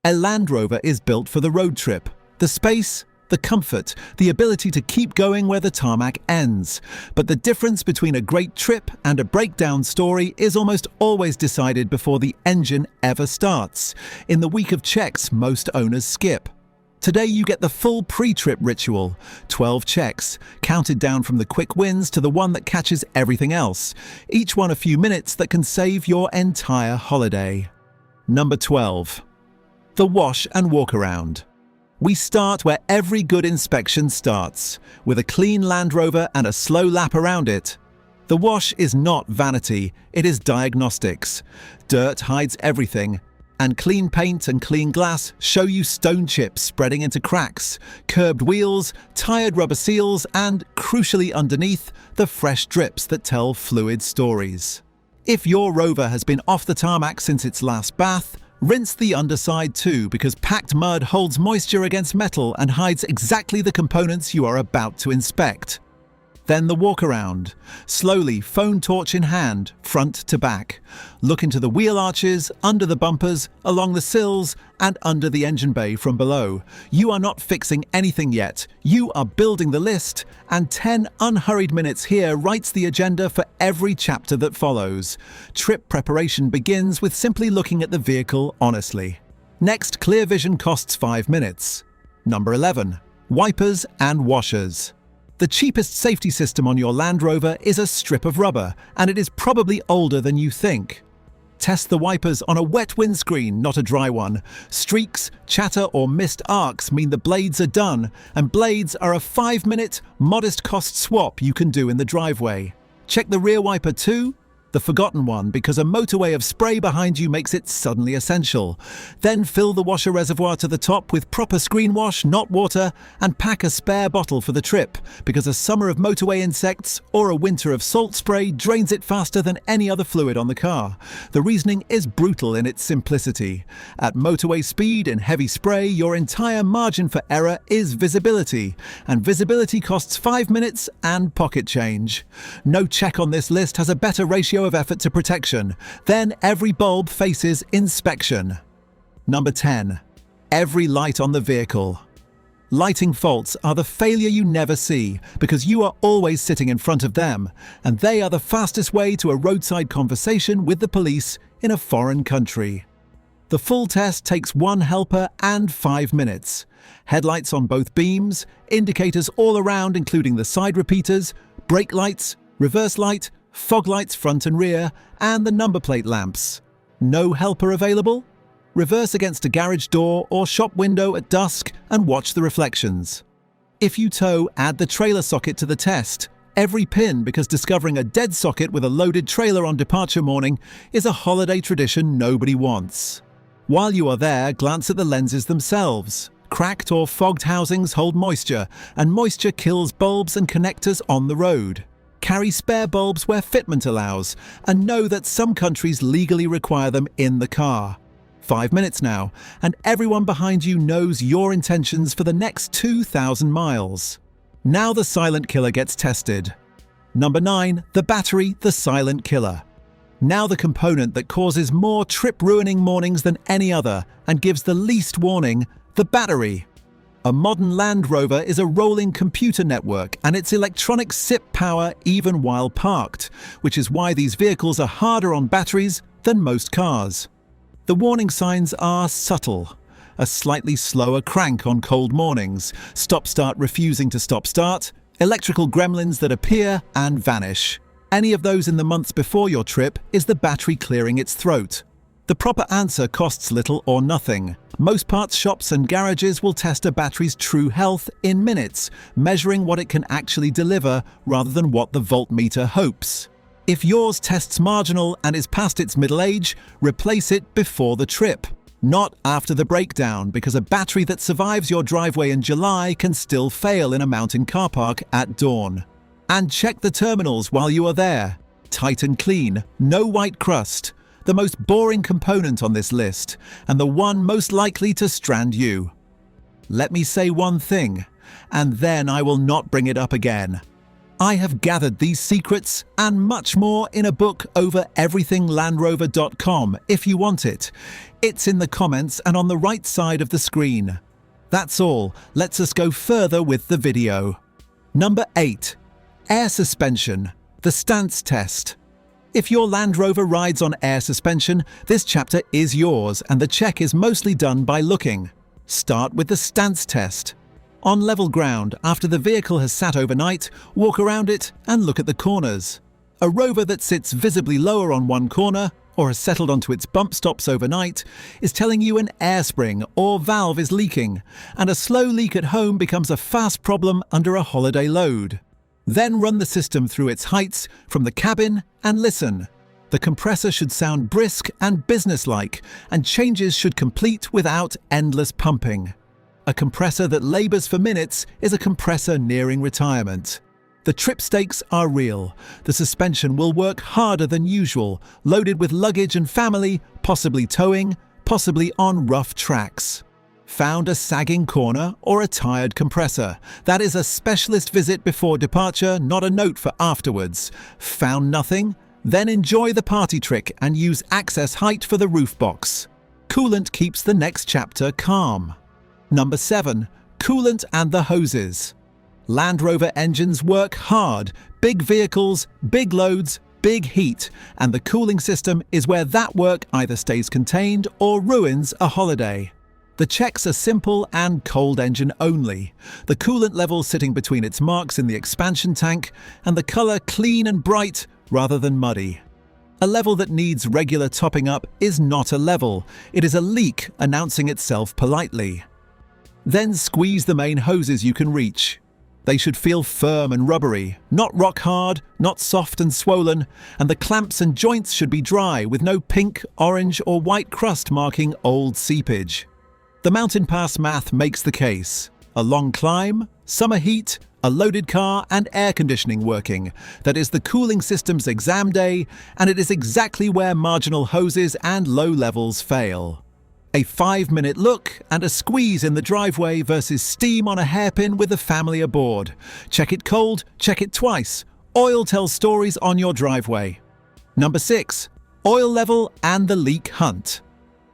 A Land Rover is built for the road trip. The space, the comfort, the ability to keep going where the tarmac ends. But the difference between a great trip and a breakdown story is almost always decided before the engine ever starts. In the week of checks, most owners skip. Today you get the full pre-trip ritual, 12 checks, counted down from the quick wins to the one that catches everything else, each one a few minutes that can save your entire holiday. Number 12. The wash and walk around. We start where every good inspection starts, with a clean Land Rover and a slow lap around it. The wash is not vanity, it is diagnostics. Dirt hides everything, and clean paint and clean glass show you stone chips spreading into cracks, curbed wheels, tired rubber seals, and, crucially underneath, the fresh drips that tell fluid stories. If your Rover has been off the tarmac since its last bath, rinse the underside too, because packed mud holds moisture against metal and hides exactly the components you are about to inspect. Then the walk around. Slowly, phone torch in hand, front to back. Look into the wheel arches, under the bumpers, along the sills, and under the engine bay from below. You are not fixing anything yet. You are building the list, and 10 unhurried minutes here writes the agenda for every chapter that follows. Trip preparation begins with simply looking at the vehicle honestly. Next, clear vision costs 5 minutes. Number 11. Wipers and washers. The cheapest safety system on your Land Rover is a strip of rubber, and it is probably older than you think. Test the wipers on a wet windscreen, not a dry one. Streaks, chatter, or missed arcs mean the blades are done, and blades are a 5-minute, modest-cost swap you can do in the driveway. Check the rear wiper too. The forgotten one, because a motorway of spray behind you makes it suddenly essential. Then fill the washer reservoir to the top with proper screen wash, not water, and pack a spare bottle for the trip, because a summer of motorway insects or a winter of salt spray drains it faster than any other fluid on the car. The reasoning is brutal in its simplicity. At motorway speed in heavy spray, your entire margin for error is visibility, and visibility costs 5 minutes and pocket change. No check on this list has a better ratio of effort to protection. Then every bulb faces inspection. Number 10. Every light on the vehicle. Lighting faults are the failure you never see because you are always sitting in front of them, and they are the fastest way to a roadside conversation with the police in a foreign country. The full test takes 1 helper and 5 minutes. Headlights on both beams, indicators all around including the side repeaters, brake lights, reverse light, fog lights front and rear, and the number plate lamps. No helper available? Reverse against a garage door or shop window at dusk and watch the reflections. If you tow, add the trailer socket to the test. Every pin, because discovering a dead socket with a loaded trailer on departure morning is a holiday tradition nobody wants. While you are there, glance at the lenses themselves. Cracked or fogged housings hold moisture, and moisture kills bulbs and connectors on the road. Carry spare bulbs where fitment allows, and know that some countries legally require them in the car. 5 minutes now, and everyone behind you knows your intentions for the next 2,000 miles. Now the silent killer gets tested. Number 9. The battery, the silent killer. Now the component that causes more trip-ruining mornings than any other, and gives the least warning, the battery. A modern Land Rover is a rolling computer network, and its electronics sip power even while parked, which is why these vehicles are harder on batteries than most cars. The warning signs are subtle. A slightly slower crank on cold mornings, stop-start refusing to stop-start, electrical gremlins that appear and vanish. Any of those in the months before your trip is the battery clearing its throat. The proper answer costs little or nothing. Most parts shops and garages will test a battery's true health in minutes, measuring what it can actually deliver rather than what the voltmeter hopes. If yours tests marginal and is past its middle age, replace it before the trip. Not after the breakdown, because a battery that survives your driveway in July can still fail in a mountain car park at dawn. And check the terminals while you are there. Tight and clean, no white crust. The most boring component on this list, and the one most likely to strand you. Let me say one thing, and then I will not bring it up again. I have gathered these secrets and much more in a book over everythinglandrover.com if you want it. It's in the comments and on the right side of the screen. That's all. Let's us go further with the video. Number 8. Air suspension. The stance test. If your Land Rover rides on air suspension, this chapter is yours and the check is mostly done by looking. Start with the stance test. On level ground, after the vehicle has sat overnight, walk around it and look at the corners. A Rover that sits visibly lower on one corner, or has settled onto its bump stops overnight, is telling you an air spring or valve is leaking, and a slow leak at home becomes a fast problem under a holiday load. Then run the system through its heights from the cabin and listen. The compressor should sound brisk and businesslike, and changes should complete without endless pumping. A compressor that labours for minutes is a compressor nearing retirement. The trip stakes are real. The suspension will work harder than usual, loaded with luggage and family, possibly towing, possibly on rough tracks. Found a sagging corner or a tired compressor? That is a specialist visit before departure, not a note for afterwards. Found nothing? Then enjoy the party trick and use access height for the roof box. Coolant keeps the next chapter calm. Number 7. Coolant and the hoses. Land Rover engines work hard. Big vehicles, big loads, big heat, and the cooling system is where that work either stays contained or ruins a holiday. The checks are simple and cold engine only. The coolant level sitting between its marks in the expansion tank, and the colour clean and bright rather than muddy. A level that needs regular topping up is not a level. It is a leak announcing itself politely. Then squeeze the main hoses you can reach. They should feel firm and rubbery, not rock hard, not soft and swollen, and the clamps and joints should be dry with no pink, orange or white crust marking old seepage. The mountain pass math makes the case. A long climb, summer heat, a loaded car and air conditioning working. That is the cooling system's exam day, and it is exactly where marginal hoses and low levels fail. A 5-minute look and a squeeze in the driveway versus steam on a hairpin with the family aboard. Check it cold, check it twice. Oil tells stories on your driveway. Number 6. Oil level and the leak hunt.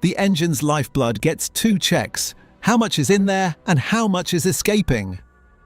The engine's lifeblood gets 2 checks. How much is in there and how much is escaping?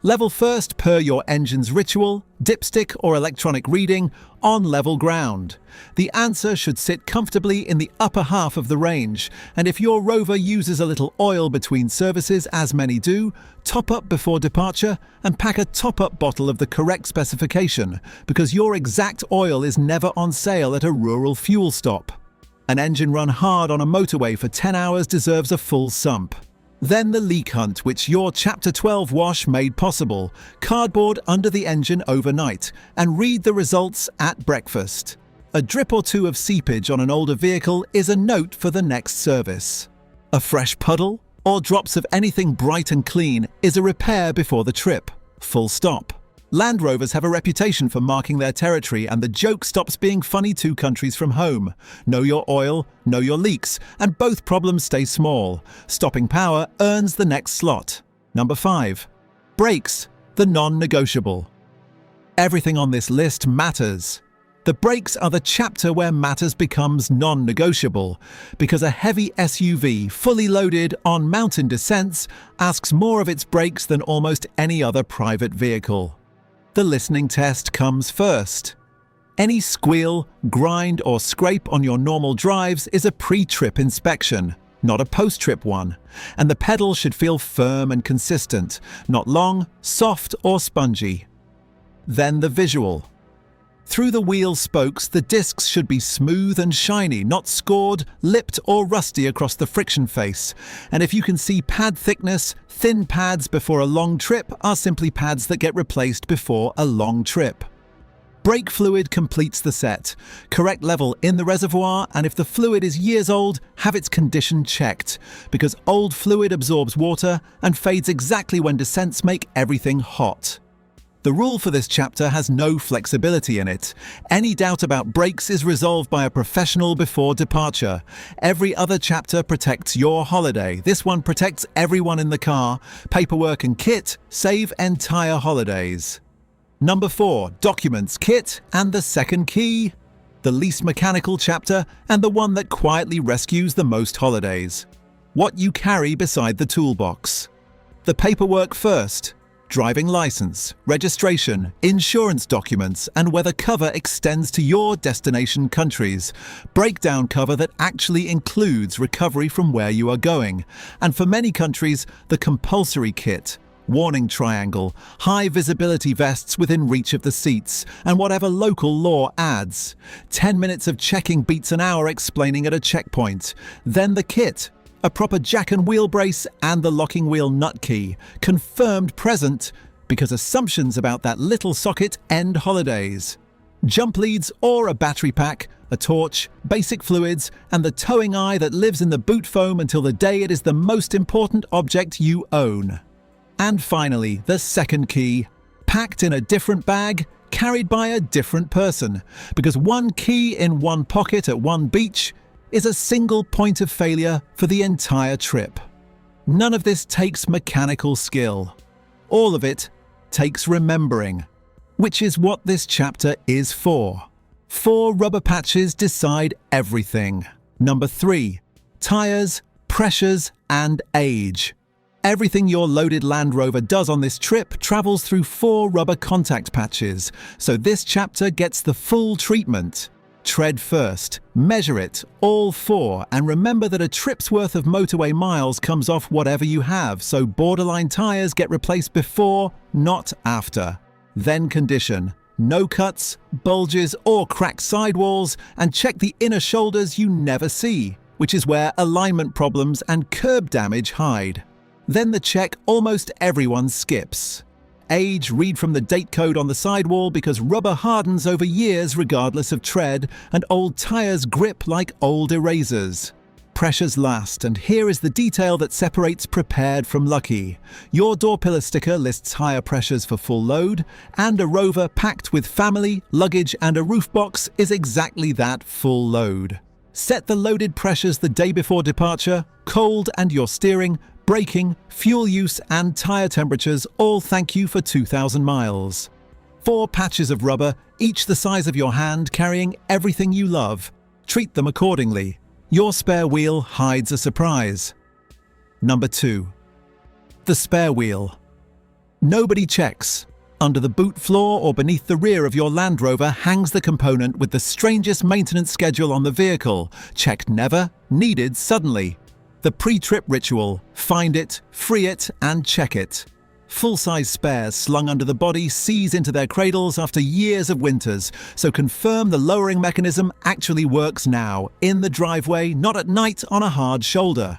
Level first per your engine's ritual, dipstick or electronic reading, on level ground. The answer should sit comfortably in the upper half of the range, and if your Rover uses a little oil between services, as many do, top up before departure and pack a top-up bottle of the correct specification, because your exact oil is never on sale at a rural fuel stop. An engine run hard on a motorway for 10 hours deserves a full sump. Then the leak hunt, which your Chapter 12 wash made possible. Cardboard under the engine overnight, and read the results at breakfast. A drip or two of seepage on an older vehicle is a note for the next service. A fresh puddle, or drops of anything bright and clean, is a repair before the trip. Full stop. Land Rovers have a reputation for marking their territory, and the joke stops being funny 2 countries from home. Know your oil, know your leaks, and both problems stay small. Stopping power earns the next slot. Number 5. Brakes, the non-negotiable. Everything on this list matters. The brakes are the chapter where matters becomes non-negotiable, because a heavy SUV, fully loaded on mountain descents, asks more of its brakes than almost any other private vehicle. The listening test comes first. Any squeal, grind or scrape on your normal drives is a pre-trip inspection, not a post-trip one, and the pedal should feel firm and consistent, not long, soft or spongy. Then the visual. Through the wheel spokes, the discs should be smooth and shiny, not scored, lipped or rusty across the friction face. And if you can see pad thickness, thin pads before a long trip are simply pads that get replaced before a long trip. Brake fluid completes the set. Correct level in the reservoir, and if the fluid is years old, have its condition checked, because old fluid absorbs water and fades exactly when descents make everything hot. The rule for this chapter has no flexibility in it. Any doubt about brakes is resolved by a professional before departure. Every other chapter protects your holiday. This one protects everyone in the car. Paperwork and kit save entire holidays. Number 4, documents, kit, and the second key. The least mechanical chapter and the one that quietly rescues the most holidays. What you carry beside the toolbox. The paperwork first. Driving license, registration, insurance documents, and whether cover extends to your destination countries. Breakdown cover that actually includes recovery from where you are going. And for many countries, the compulsory kit. Warning triangle, high visibility vests within reach of the seats, and whatever local law adds. 10 minutes of checking beats an hour explaining at a checkpoint. Then the kit. A proper jack and wheel brace and the locking wheel nut key, confirmed present, because assumptions about that little socket end holidays. Jump leads or a battery pack, a torch, basic fluids, and the towing eye that lives in the boot foam until the day it is the most important object you own. And finally, the second key, packed in a different bag, carried by a different person, because one key in one pocket at one beach is a single point of failure for the entire trip. None of this takes mechanical skill. All of it takes remembering, which is what this chapter is for. 4 rubber patches decide everything. Number 3, tires, pressures, and age. Everything your loaded Land Rover does on this trip travels through 4 rubber contact patches, so this chapter gets the full treatment. Tread first, measure it, all 4, and remember that a trip's worth of motorway miles comes off whatever you have, so borderline tyres get replaced before, not after. Then condition. No cuts, bulges, or cracked sidewalls, and check the inner shoulders you never see, which is where alignment problems and curb damage hide. Then the check almost everyone skips. Age, read from the date code on the sidewall because rubber hardens over years regardless of tread, and old tires grip like old erasers. Pressures last, and here is the detail that separates prepared from lucky. Your door pillar sticker lists higher pressures for full load, and a Rover packed with family, luggage, and a roof box is exactly that full load. Set the loaded pressures the day before departure, cold, and your steering, braking, fuel use, and tyre temperatures all thank you for 2,000 miles. 4 patches of rubber, each the size of your hand, carrying everything you love. Treat them accordingly. Your spare wheel hides a surprise. Number 2. The spare wheel. Nobody checks. Under the boot floor or beneath the rear of your Land Rover hangs the component with the strangest maintenance schedule on the vehicle. Checked never, needed suddenly. The pre-trip ritual, find it, free it, and check it. Full-size spares slung under the body seize into their cradles after years of winters, so confirm the lowering mechanism actually works now, in the driveway, not at night on a hard shoulder.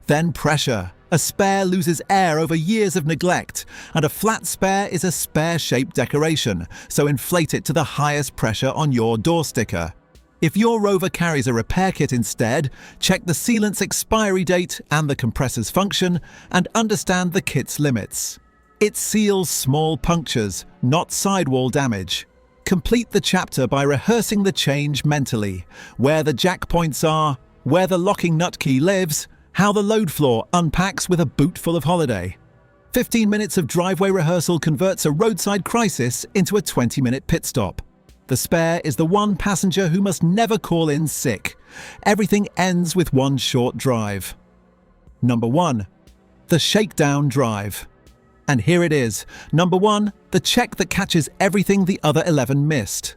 Then pressure. A spare loses air over years of neglect, and a flat spare is a spare-shaped decoration, so inflate it to the highest pressure on your door sticker. If your Rover carries a repair kit instead, check the sealant's expiry date and the compressor's function, and understand the kit's limits. It seals small punctures, not sidewall damage. Complete the chapter by rehearsing the change mentally, where the jack points are, where the locking nut key lives, how the load floor unpacks with a boot full of holiday. 15 minutes of driveway rehearsal converts a roadside crisis into a 20-minute pit stop. The spare is the one passenger who must never call in sick. Everything ends with one short drive. Number 1. The shakedown drive. And here it is. Number 1, the check that catches everything the other 11 missed.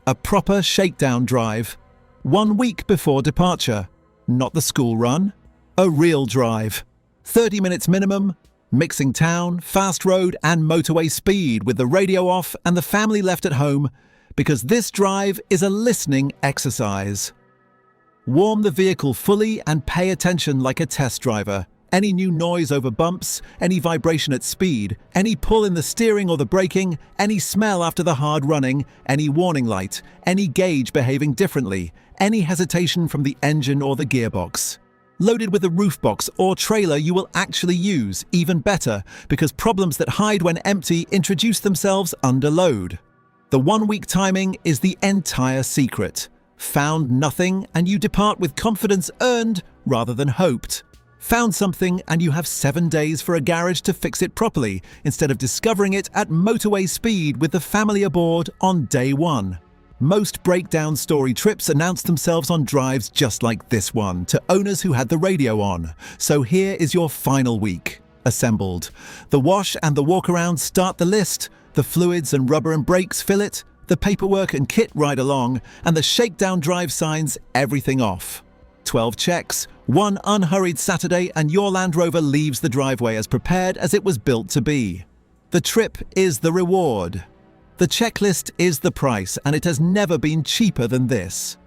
A proper shakedown drive. 1 week before departure. Not the school run. A real drive. 30 minutes minimum. Mixing town, fast road, and motorway speed with the radio off and the family left at home, because this drive is a listening exercise. Warm the vehicle fully and pay attention like a test driver. Any new noise over bumps, any vibration at speed, any pull in the steering or the braking, any smell after the hard running, any warning light, any gauge behaving differently, any hesitation from the engine or the gearbox. Loaded with a roof box or trailer you will actually use, even better, because problems that hide when empty introduce themselves under load. The 1 week timing is the entire secret. Found nothing and you depart with confidence earned rather than hoped. Found something and you have 7 days for a garage to fix it properly, instead of discovering it at motorway speed with the family aboard on day one. Most breakdown story trips announced themselves on drives just like this one, to owners who had the radio on. So here is your final week. Assembled. The wash and the walkaround start the list. The fluids and rubber and brakes fill it. The paperwork and kit ride along. And the shakedown drive signs everything off. 12 checks, one unhurried Saturday, and your Land Rover leaves the driveway as prepared as it was built to be. The trip is the reward. The checklist is the price, and it has never been cheaper than this.